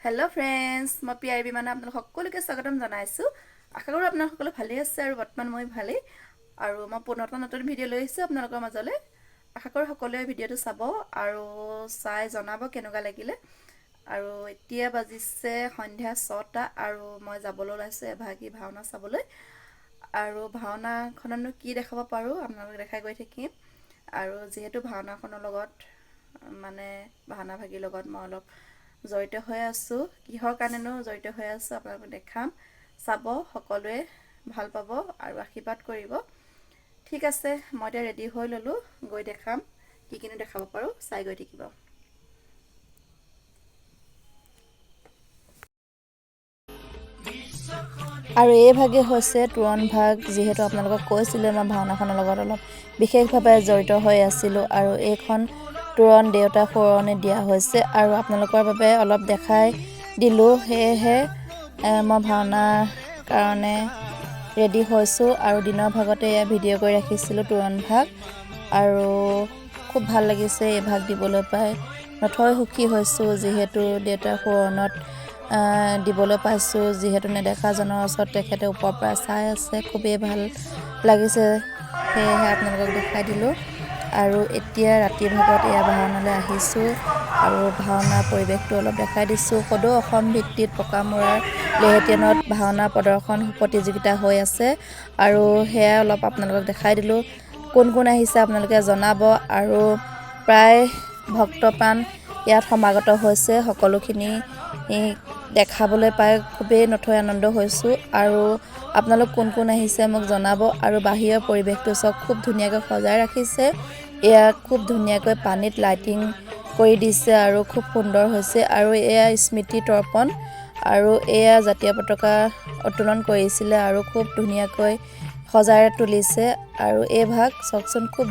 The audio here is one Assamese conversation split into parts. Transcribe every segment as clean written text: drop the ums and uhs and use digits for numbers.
হেল্ল' ফ্ৰেণ্ডছ, মই পি আৰ বি মানে আপোনালোক সকলোকে স্বাগতম জনাইছোঁ। আশা কৰোঁ আপোনালোক সকলো ভালেই আছে আৰু বৰ্তমান মই ভালেই। আৰু মই পুনৰ এটা নতুন ভিডিঅ' লৈ আহিছোঁ আপোনালোকৰ মাজলৈ। আশা কৰোঁ সকলোৱে ভিডিঅ'টো চাব আৰু চাই জনাব কেনেকুৱা লাগিলে। আৰু এতিয়া বাজিছে সন্ধিয়া 6টা আৰু মই যাবলৈ ওলাইছোঁ এভাগী ভাওনা চাবলৈ। আৰু ভাওনাখননো কি দেখাব পাৰোঁ আপোনালোকক দেখাই গৈ থাকিম। আৰু যিহেতু ভাওনাখনৰ লগত ভাওনা ভাগীৰ লগত মই অলপ জড়িত হৈ আছোঁ। কিহৰ কাৰণেনো জড়িত হৈ আছোঁ আপোনালোকক দেখাম, চাব, সকলোৱে ভাল পাব আৰু আশীৰ্বাদ কৰিব। ঠিক আছে, মই এতিয়া ৰেডি হৈ ল'লোঁ, গৈ দেখাম কি কিনো দেখাব পাৰোঁ, চাই গৈ থাকিব। আৰু এই ভাগে হৈছে তোৰণ ভাগ। যিহেতু আপোনালোকক কৈছিলোঁ মই ভাওনাখনৰ লগত অলপ বিশেষভাৱে জড়িত হৈ আছিলোঁ। আৰু এইখন তোৰণ দেউতা সোঁৱৰণি দিয়া হৈছে আৰু আপোনালোকৰ বাবে অলপ দেখাই দিলোঁ। সেয়েহে মই ভাওনাৰ কাৰণে ৰেডি হৈছোঁ আৰু দিনৰ ভাগতে এয়া ভিডিঅ' কৰি ৰাখিছিলোঁ তোৰণ ভাগ। আৰু খুব ভাল লাগিছে এই ভাগ দিবলৈ পাই, নথৈ সুখী হৈছোঁ। যিহেতু দেউতাৰ সোঁৱৰণত দিবলৈ পাইছোঁ, যিহেতু নেদেখাজনৰ ওচৰত তেখেতে ওপৰৰ পৰা চাই আছে, খুবেই ভাল লাগিছে। সেয়েহে আপোনালোকক দেখাই দিলোঁ। আৰু এতিয়া ৰাতিৰ ভাগত এয়া ভাওনালৈ আহিছোঁ আৰু ভাওনাৰ পৰিৱেশটো অলপ দেখাই দিছোঁ। সদৌ অসম ভিত্তিত পকামুৰাৰ লেহেটীয়ানত ভাওনা প্ৰদৰ্শন প্ৰতিযোগিতা হৈ আছে আৰু সেয়া অলপ আপোনালোকক দেখাই দিলোঁ। কোন কোন আহিছে আপোনালোকে জনাব। আৰু প্ৰায় ভক্তপ্ৰাণ ইয়াত সমাগত হৈছে। সকলোখিনি দেখাবলৈ পাই খুবেই নথৈ আনন্দ হৈছোঁ। আৰু আপোনালোক কোন কোন আহিছে মোক জনাব। আৰু বাহিৰৰ পৰিৱেশটো চাওক, খুব ধুনীয়াকৈ সজাই ৰাখিছে। এয়া খুব ধুনীয়াকৈ পানীত লাইটিং কৰি দিছে আৰু খুব সুন্দৰ হৈছে। আৰু এয়া স্মৃতি তৰ্পণ আৰু এয়া জাতীয় পতাকা উত্তোলন কৰিছিলে আৰু খুব ধুনীয়াকৈ সজাই তুলিছে। আৰু এই ভাগ চাওকচোন, খুব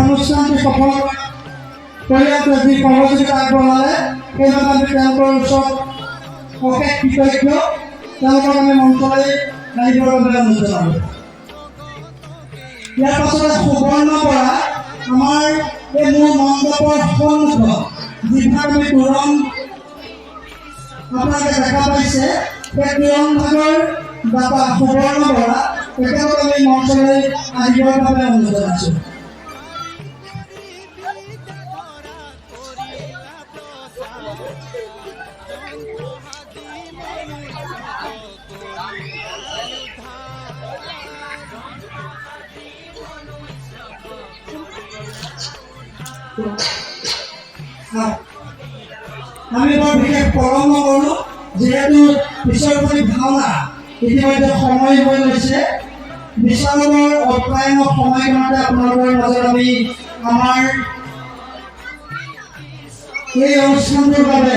অনুষ্ঠানটি সফল পৰিয়ালটোৱে যি সহযোগিতা আগবঢ়ালে সেইবাবে আমি তেওঁলোকৰ ওচৰত অশেষ কৃতজ্ঞ। তেওঁলোকক আমি মঞ্চলৈ আহিবৰ বাবে অনুৰোধ জনালোঁ। ইয়াৰ পাছতে সুবৰ্ণ পৰা আমাৰ এই মোৰ মণ্ডপৰ সন্মুখত যিভাগ আমি তোৰণ আপোনালোকে দেখা পাইছে, সেই তোৰণ ভাগৰ দাতা সুবৰ্ণ বৰা, তেখেতক আমি মঞ্চলৈ আহিবৰ বাবে অনুৰোধ জনাইছোঁ। আমি বৰ বিশেষ পলম নকৰোঁ, যিহেতু পিছৰ প্ৰতি ভাওনা ইতিমধ্যে সময় হৈ গৈছে। বিচাৰৰ অপ্ৰায়ণৰ সময়খনতে আপোনালোকৰ মাজত আমি আমাৰ এই অনুষ্ঠানটোৰ বাবে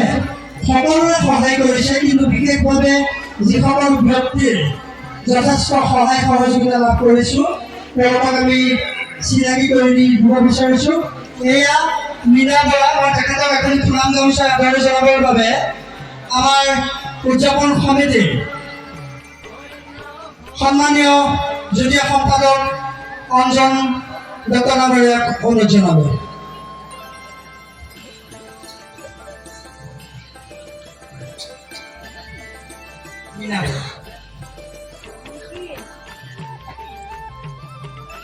সকলোৰে সহায় কৰিছে, কিন্তু বিশেষভাৱে যিসকল ব্যক্তিৰ যথেষ্ট সহায় সহযোগিতা লাভ কৰিছোঁ তেওঁলোকক আমি চিনাকি কৰি দিব বিচাৰিছোঁ। এয়া মীনা বৰা, মই তেখেতক এখন ফুলাম গামোচা আদৰণি জনাবৰ বাবে আমাৰ উদযাপন সমিতিৰ সন্মানীয় যুটীয়া সম্পাদক অঞ্জন ডক্টৰ ডাঙৰীয়াক অনুৰোধ জনালোঁ।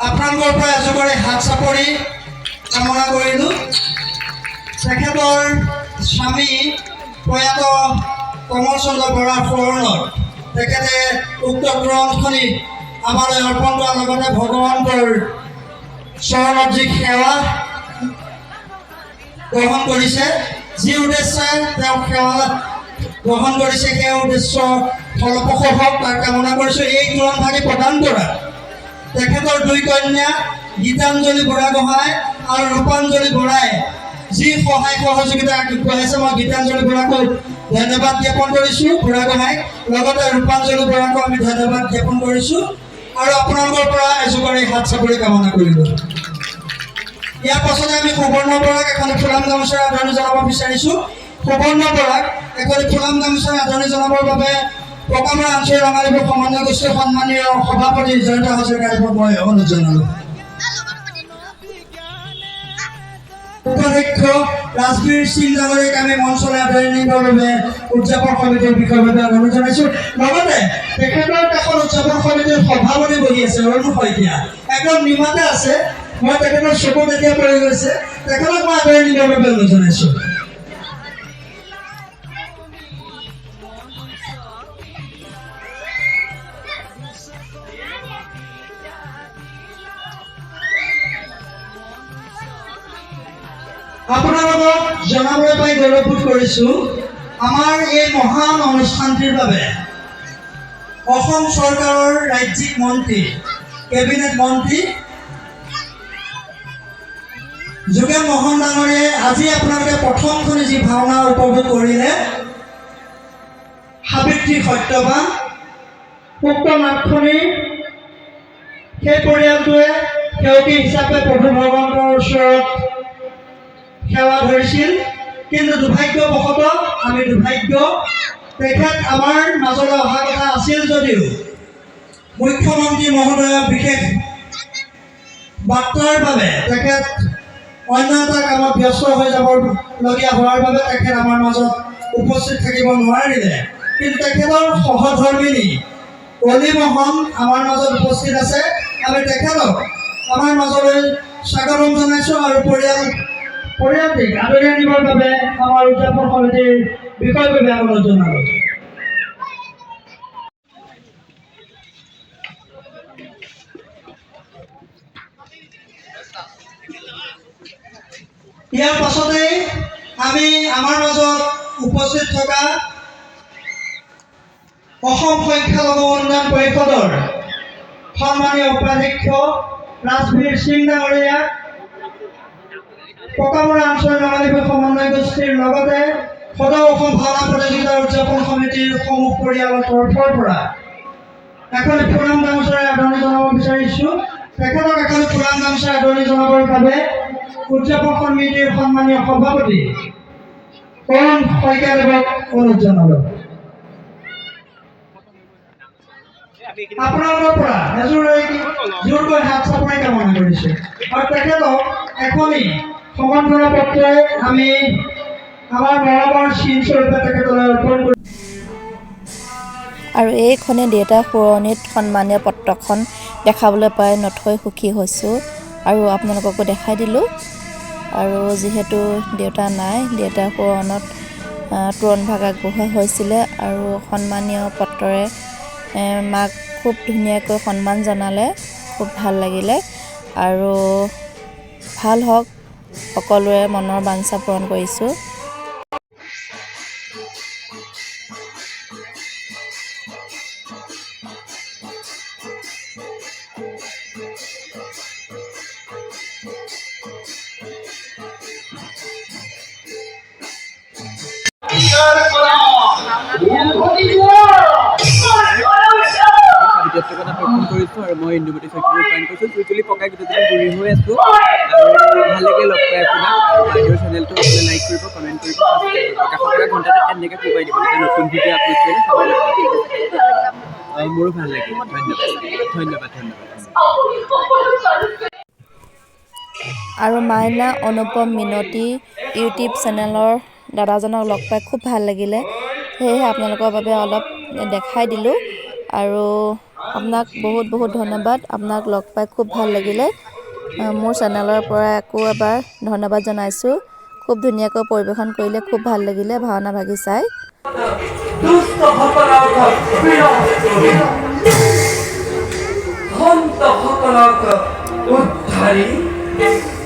আপোনালোকৰ পৰা এজোপাৰি হাত চাপৰি কামনা কৰিলোঁ। তেখেতৰ স্বামী প্ৰয়াত কমল চন্দ্ৰ বৰাৰ সোঁৱৰণত তেখেতে উক্ত তোৰণখনি আমালৈ অৰ্পণ কৰাৰ লগতে ভগৱন্তৰ চৰণত যি সেৱা গ্ৰহণ কৰিছে, যি উদ্দেশ্যে তেওঁ সেৱা গ্ৰহণ কৰিছে, সেই উদ্দেশ্য ফলপ্ৰসূ হওক তাৰ কামনা কৰিছোঁ। এই তোৰণ ভাগি প্ৰদান কৰা তেখেতৰ দুই কন্যা গীতাঞ্জলি বুঢ়াগোহাঁই আৰু ৰূপাঞ্জলি বৰাই যি সহায় সহযোগিতা আগবঢ়াইছে, মই গীতাঞ্জলি বৰাকো ধন্যবাদ জ্ঞাপন কৰিছোঁ, বুঢ়াগোহাঁইক লগতে ৰূপাঞ্জলি বৰাকো আমি ধন্যবাদ জ্ঞাপন কৰিছোঁ। আৰু আপোনালোকৰ পৰা এজোপাৰি হাত চাপৰি কামনা কৰিলোঁ। ইয়াৰ পাছতে আমি সুবৰ্ণ বৰাক এখন ফুলাম গামোচাৰে আদৰণি জনাব বিচাৰিছোঁ। সুবৰ্ণ বৰাক এগৰাকী ফুলাম গামোচাৰে আদৰণি জনাবৰ বাবে পকামৰা আঞ্চলিক ৰঙালী বিহু সমন্বয় গোষ্ঠীৰ সন্মানীয় সভাপতি জয়ন্ত হাজৰিকাক মই অনুৰোধ জনালোঁ। উপাধ্যক্ষ ৰাজবীৰ সিং ডাঙৰীয়াক আমি মঞ্চলৈ আদৰণি নিবৰ বাবে উদযাপন সমিতিৰ বিষয়ৰ বাবে অনুৰোধ জনাইছোঁ। লগতে তেখেতৰ কাষত উদযাপন সমিতিৰ সভাপতি বহি আছে অৰুণ শইকীয়া, একদম নিমাতে আছে। মই তেখেতৰ চকুত এতিয়া পৰি গৈছে, তেখেতক মই আদৰণি নিবৰ বাবে অনুৰোধ জনাইছোঁ। আপোনালোকক জনাবলৈ পাই গৌৰৱবোধ কৰিছোঁ, আমাৰ এই মহান অনুষ্ঠানটিৰ বাবে অসম চৰকাৰৰ ৰাজ্যিক মন্ত্ৰী, কেবিনেট মন্ত্ৰী যোগেন মহন ডাঙৰীয়াই আজি আপোনালোকে প্ৰথমখনি যি ভাওনা উপভোগ কৰিলে, সাবিত্ৰী সত্যবান, উক্ত নাটখনি সেই পৰিয়ালটোৱে সেৱকী হিচাপে প্ৰভু ভগৱন্তৰ ওচৰত সেৱা ধৰিছিল। কিন্তু দুৰ্ভাগ্যবশতঃ আমি দুৰ্ভাগ্য, তেখেত আমাৰ মাজলৈ অহা কথা আছিল যদিও মুখ্যমন্ত্ৰী মহোদয়ৰ বিশেষ বাৰ্তাৰ বাবে তেখেত অন্য এটা কামত ব্যস্ত হৈ যাবলগীয়া হোৱাৰ বাবে তেখেত আমাৰ মাজত উপস্থিত থাকিব নোৱাৰিলে। কিন্তু তেখেতৰ সহধৰ্মিনী অলি মোহন আমাৰ মাজত উপস্থিত আছে। আমি তেখেতক আমাৰ মাজলৈ স্বাগতম জনাইছোঁ আৰু পৰিয়ালটিক আদৰি আনিবৰ বাবে আমাৰ উদযাপন সমিতিৰ বিষয়ৰ বাবে অনুৰোধ জনালোঁ। ইয়াৰ পাছতেই আমি আমাৰ মাজত উপস্থিত থকা অসম সংখ্যালঘু উন্নয়ন পৰিষদৰ সন্মানীয় উপাধ্যক্ষ ৰাজবীৰ সিং ডাঙৰীয়াক, পকামৰা আঞ্চলিক ৰঙালী বিহু সমন্বয় গোষ্ঠীৰ লগতে সদৌ অসম ভাওনা প্ৰতিযোগিতা উদযাপন সমিতিৰ সমূহ পৰিয়ালৰ তৰফৰ পৰা এখন ফুলাম গামোচাৰে আদৰণি জনাব বিচাৰিছোঁ। তেখেতক এখন ফুলাম গামোচাৰে আদৰণি জনাবৰ বাবে উদযাপন সমিতিৰ সন্মানীয় সভাপতি অৰুণ শইকীয়াদেৱক অনুৰোধ জনালোঁ। আপোনালোকৰ পৰা জোৰকৈ হাত চাপৰি কামনা কৰিছোঁ আৰু তেখেতক এখনি সমন্বয় পত্ৰই আমি আমাৰ মৰমৰ চিনস্বৰূপে তেখেতলৈ অৰ্পণ কৰিছোঁ। আৰু এইখনে দেউতাৰ সোঁৱৰণিত সন্মানীয় পত্ৰখন দেখাবলৈ পাই নথৈ সুখী হৈছোঁ আৰু আপোনালোককো দেখাই দিলোঁ। আৰু যিহেতু দেউতা নাই, দেউতাৰ সোঁৱৰণত তোৰণ ভাগ আগবঢ়োৱা হৈছিলে আৰু সন্মানীয় পত্ৰৰে মাক খুব ধুনীয়াকৈ সন্মান জনালে, খুব ভাল লাগিলে। আৰু ভাল হওক, সকলোৰে মনৰ বাঞ্ছা পূৰণ কৰিছোঁ। ব্যক্তিগত প্ৰদান কৰিছোঁ আৰু মই ইন্দুমতী শইকীয়া ৰূপায়ণ কৰিছোঁ। চুইচুলি পকাই গোটেইজনী ঘূৰি হৈ আছোঁ আৰু ভাল লাগে লগ পাই আপোনাক। বাইদেউৰ চেনেলটো আপোনালোকে লাইক কৰিব, কমেণ্ট কৰিব, ছাবস্ক্ৰাইব কৰিব, কাষৰ পৰা ঘণ্টাটো এনেকৈ কোবাই দিব, তেতিয়া নতুন ভিডিঅ' আপলোড কৰিলে চাবলৈ মোৰো ভাল লাগিল। ধন্যবাদ। আৰু মাইনা অনুপম মিনতি ইউটিউব চেনেলৰ দাদাজনক লগ পাই খুব ভাল লাগিলে, সেয়েহে আপোনালোকৰ বাবে অলপ দেখাই দিলোঁ। আৰু আপোনাক বহুত বহুত ধন্যবাদ, আপোনাক লগ পাই খুব ভাল লাগিলে। মোৰ চেনেলৰ পৰা আকৌ এবাৰ ধন্যবাদ জনাইছোঁ। খুব ধুনীয়াকৈ পৰিৱেশন কৰিলে, খুব ভাল লাগিলে ভাওনা ভাগি চাই।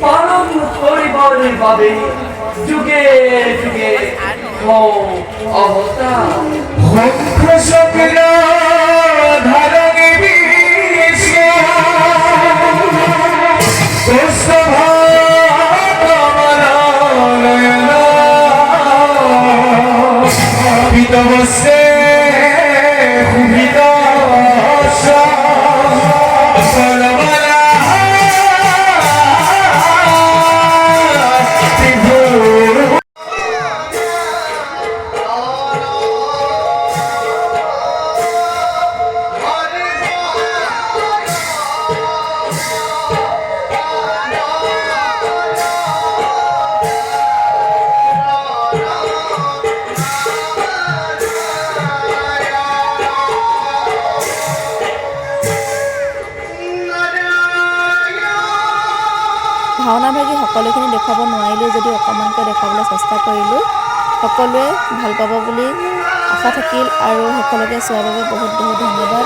পালন কৰিবৰ বাবে যুগে যুগে অৱতাৰ ভাওনা ভাগি সকলোখিনি দেখুৱাব নোৱাৰিলেও যদি অকণমানকৈ দেখুৱাবলৈ চেষ্টা কৰিলোঁ সকলোৱে ভাল পাব বুলি আশা থাকিল আৰু সকলোকে চোৱাৰ বাবে বহুত বহুত ধন্যবাদ।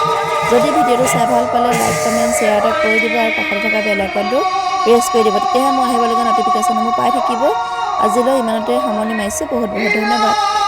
যদি ভিডিঅ'টো চাই ভাল পালে লাইক কমেণ্ট শ্বেয়াৰ এটা কৰি দিব আৰু কাষত থকা বেল আইকনটো প্ৰেছ কৰি দিব, তেতিয়াহে মই আহিবলগীয়া ন'টিফিকেশ্যনসমূহ পাই থাকিব। আজিলৈ ইমানতে সামৰণি মাৰিছোঁ। বহুত বহুত ধন্যবাদ।